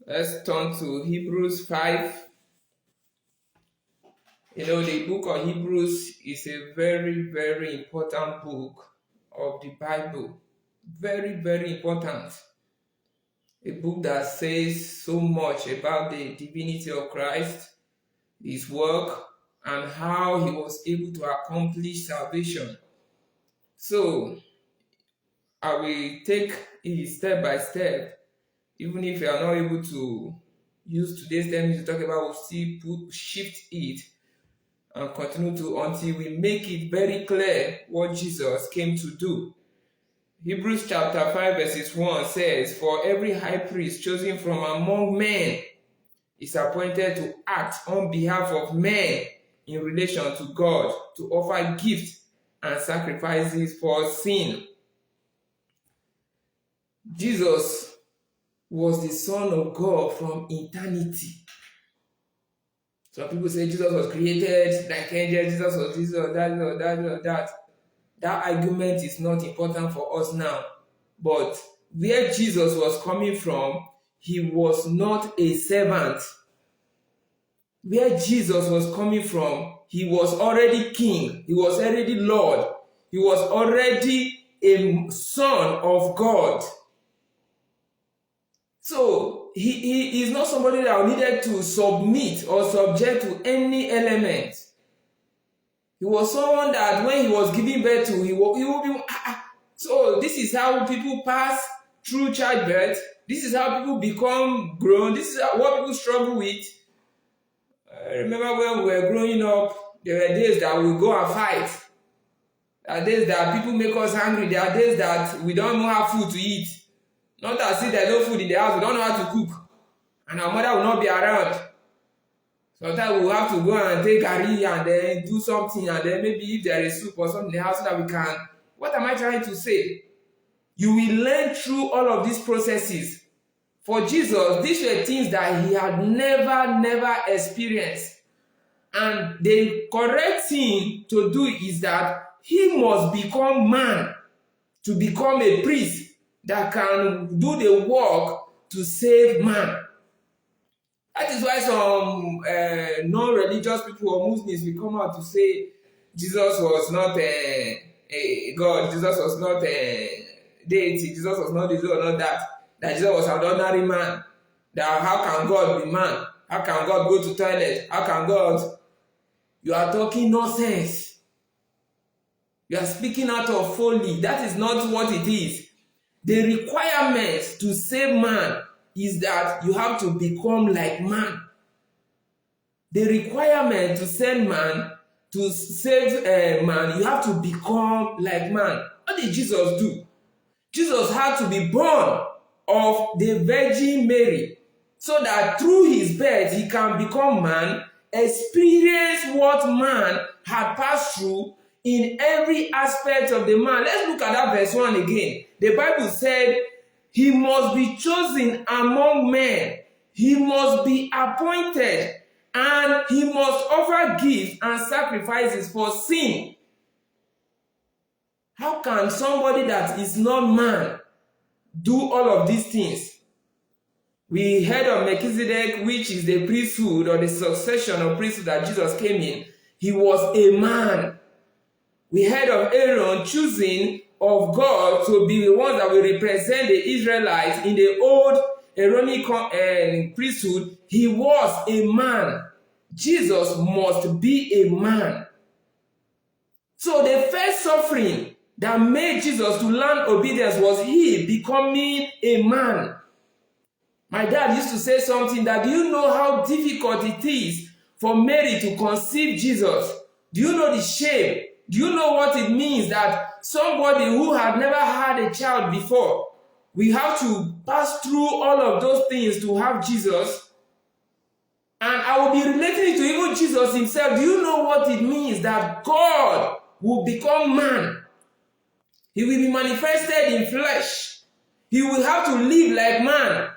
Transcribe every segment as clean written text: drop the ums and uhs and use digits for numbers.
Let's turn to Hebrews 5. The book of Hebrews is a very, very important book of the Bible. Very, very important. A book that says so much about the divinity of Christ, his work, and how he was able to accomplish salvation. So, I will take it step by step. Even if you are not able to use today's term to talk about, we'll still shift it and continue to until we make it very clear what Jesus came to do. Hebrews chapter 5 verses 1 says, "For every high priest chosen from among men is appointed to act on behalf of men in relation to God, to offer gifts and sacrifices for sin." Jesus was the Son of God from eternity. Some people say Jesus was created like angels, Jesus was this or that or that or that. That argument is not important for us now. But where Jesus was coming from, he was not a servant. Where Jesus was coming from, he was already king. He was already Lord. He was already a son of God. So he is not somebody that needed to submit or subject to any element. He was someone that when he was giving birth to, he will be. So this is how people pass through childbirth. This is how people become grown. This is what people struggle with. I remember when we were growing up, there were days that we go and fight. There are days that people make us angry. There are days that we don't even have food to eat. Not as if there's no food in the house, we don't know how to cook. And our mother will not be around. Sometimes we'll have to go and take curry and then do something, and then maybe if there is soup or something in the house so that we can. What am I trying to say? You will learn through all of these processes. For Jesus, these were things that he had never experienced. And the correct thing to do is that he must become man to become a priest that can do the work to save man. That is why some non-religious people or Muslims will come out to say Jesus was not a God, Jesus was not a deity, Jesus was not this or not that Jesus was an ordinary man. That how can God be man? How can God go to toilet? How can God? You are talking nonsense. You are speaking out of folly. That is not what it is. The requirement to save man is that you have to become like man. The requirement to save man, to save man, you have to become like man. What did Jesus do? Jesus had to be born of the Virgin Mary so that through his birth he can become man, experience what man had passed through in every aspect of the man. Let's look at that verse 1 again. The Bible said, he must be chosen among men. He must be appointed. And he must offer gifts and sacrifices for sin. How can somebody that is not man do all of these things? We heard of Melchizedek, which is the priesthood or the succession of priesthood that Jesus came in. He was a man. We heard of Aaron choosing of God to be the ones that will represent the Israelites in the old Aaronic priesthood. He was a man. Jesus must be a man. So the first suffering that made Jesus to learn obedience was he becoming a man. My dad used to say something that, do you know how difficult it is for Mary to conceive Jesus? Do you know the shame? Do you know what it means that somebody who had never had a child before, we have to pass through all of those things to have Jesus? And I will be relating it to even Jesus himself. Do you know what it means that God will become man? He will be manifested in flesh. He will have to live like man.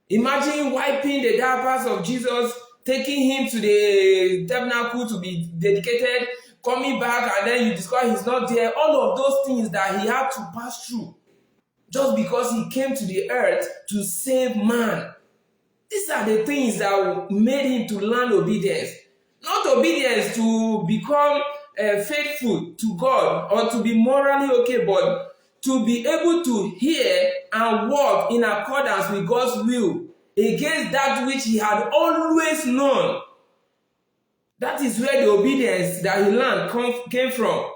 Imagine wiping the diapers of Jesus, taking him to the tabernacle to be dedicated, coming back, and then you discover he's not there. All of those things that he had to pass through just because he came to the earth to save man. These are the things that made him to learn obedience. Not obedience to become faithful to God or to be morally okay, but to be able to hear and walk in accordance with God's will against that which he had always known. That is where the obedience that he learned came from.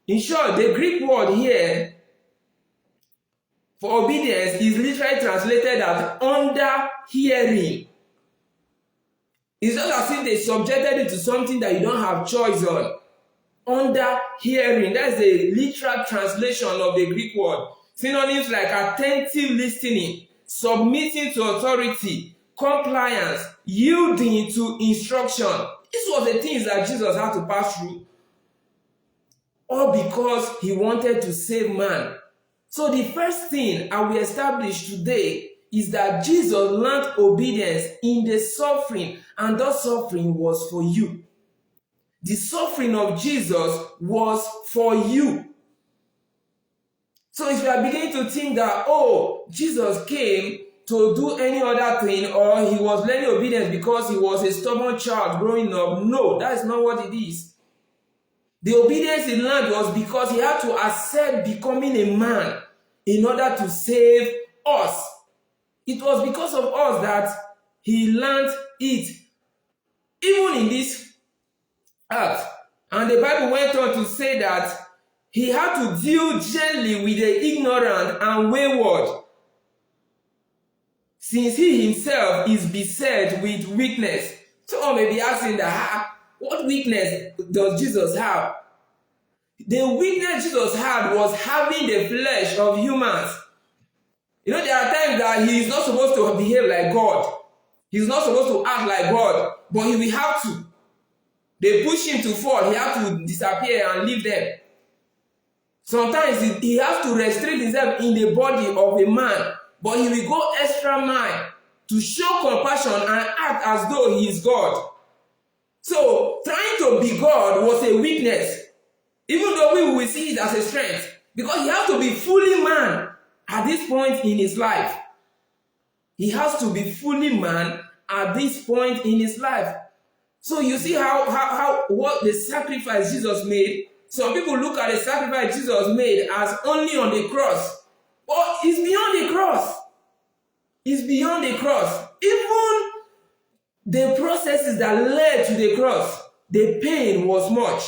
In short, the Greek word here for obedience is literally translated as under hearing. It's not as if they subjected it to something that you don't have choice on. Under hearing, that's the literal translation of the Greek word. Synonyms like attentive listening, submitting to authority, compliance, yielding to instruction. These were the things that Jesus had to pass through. All because he wanted to save man. So the first thing I will establish today is that Jesus learned obedience in the suffering, and that suffering was for you. The suffering of Jesus was for you. So if you are beginning to think that, oh, Jesus came to do any other thing, or he was learning obedience because he was a stubborn child growing up, no, that is not what it is. The obedience he learned was because he had to accept becoming a man in order to save us. It was because of us that he learned it, even in this earth. And the Bible went on to say that he had to deal gently with the ignorant and wayward, since he himself is beset with weakness. Someone may be asking that, what weakness does Jesus have? The weakness Jesus had was having the flesh of humans. You know, there are times that he is not supposed to behave like God. He's not supposed to act like God, but he will have to. They push him to fall. He has to disappear and leave them. Sometimes he has to restrict himself in the body of a man, but he will go extra mile to show compassion and act as though he is God. So, trying to be God was a weakness, even though we will see it as a strength, because he has to be fully man at this point in his life. He has to be fully man at this point in his life. So you see how what the sacrifice Jesus made. Some people look at the sacrifice Jesus made as only on the cross. But it's beyond the cross. It's beyond the cross. Even the processes that led to the cross, the pain was much.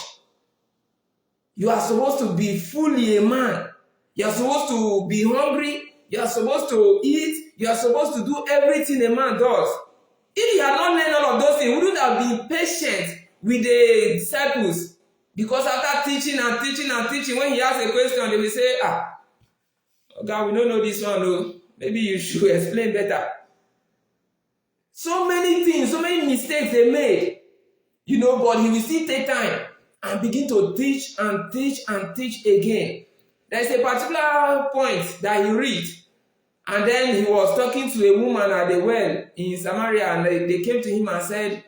You are supposed to be fully a man. You are supposed to be hungry. You are supposed to eat. You are supposed to do everything a man does. If he had not learned all of those things, he wouldn't have been patient with the disciples. Because after teaching and teaching and teaching, when he asked a question, they will say, God, we don't know this one, no. Maybe you should explain better. So many things, so many mistakes they made. You know, but he will still take time and begin to teach and teach and teach again. There's a particular point that he reached. And then he was talking to a woman at the well in Samaria, and they came to him and said,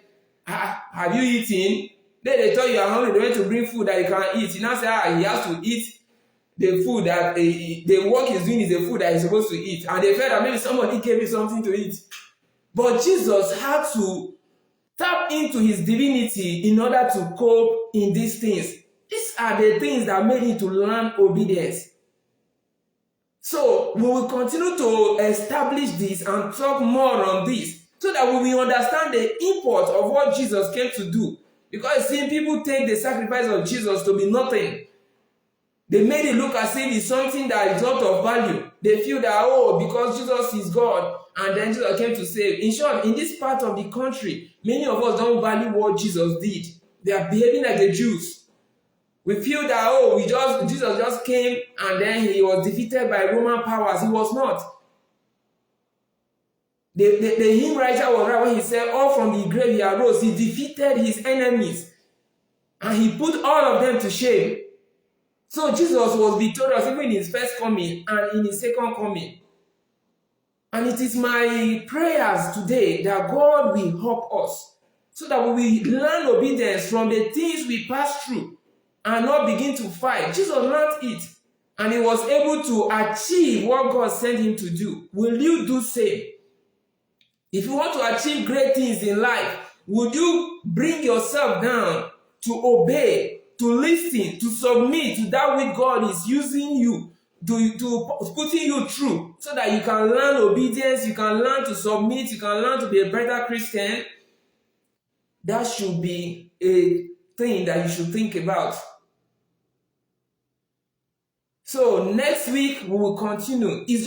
have you eaten? Then they thought you are hungry. They went to bring food that you can eat. He now said, he has to eat the food that the work he's doing is the food that he's supposed to eat. And they felt that maybe somebody gave him something to eat. But Jesus had to tap into his divinity in order to cope in these things. These are the things that made him to learn obedience. So we will continue to establish this and talk more on this, so that we will understand the import of what Jesus came to do. Because seeing people take the sacrifice of Jesus to be nothing. They made it look as if it's something that is not of value. They feel that, oh, because Jesus is God, and then Jesus came to save. In short, in this part of the country, many of us don't value what Jesus did. They are behaving like the Jews. We feel that, oh, Jesus just came and then he was defeated by Roman powers. He was not. The hymn writer was right when he said, all from the grave he arose. He defeated his enemies and he put all of them to shame. So Jesus was victorious even in his first coming and in his second coming. And it is my prayers today that God will help us so that we will learn obedience from the things we pass through and not begin to fight. Jesus learned it, and he was able to achieve what God sent him to do. Will you do same? If you want to achieve great things in life, would you bring yourself down to obey, to listen, to submit to that which God is using you, to putting you through, so that you can learn obedience, you can learn to submit, you can learn to be a better Christian? That should be a thing that you should think about. So next week we will continue. It's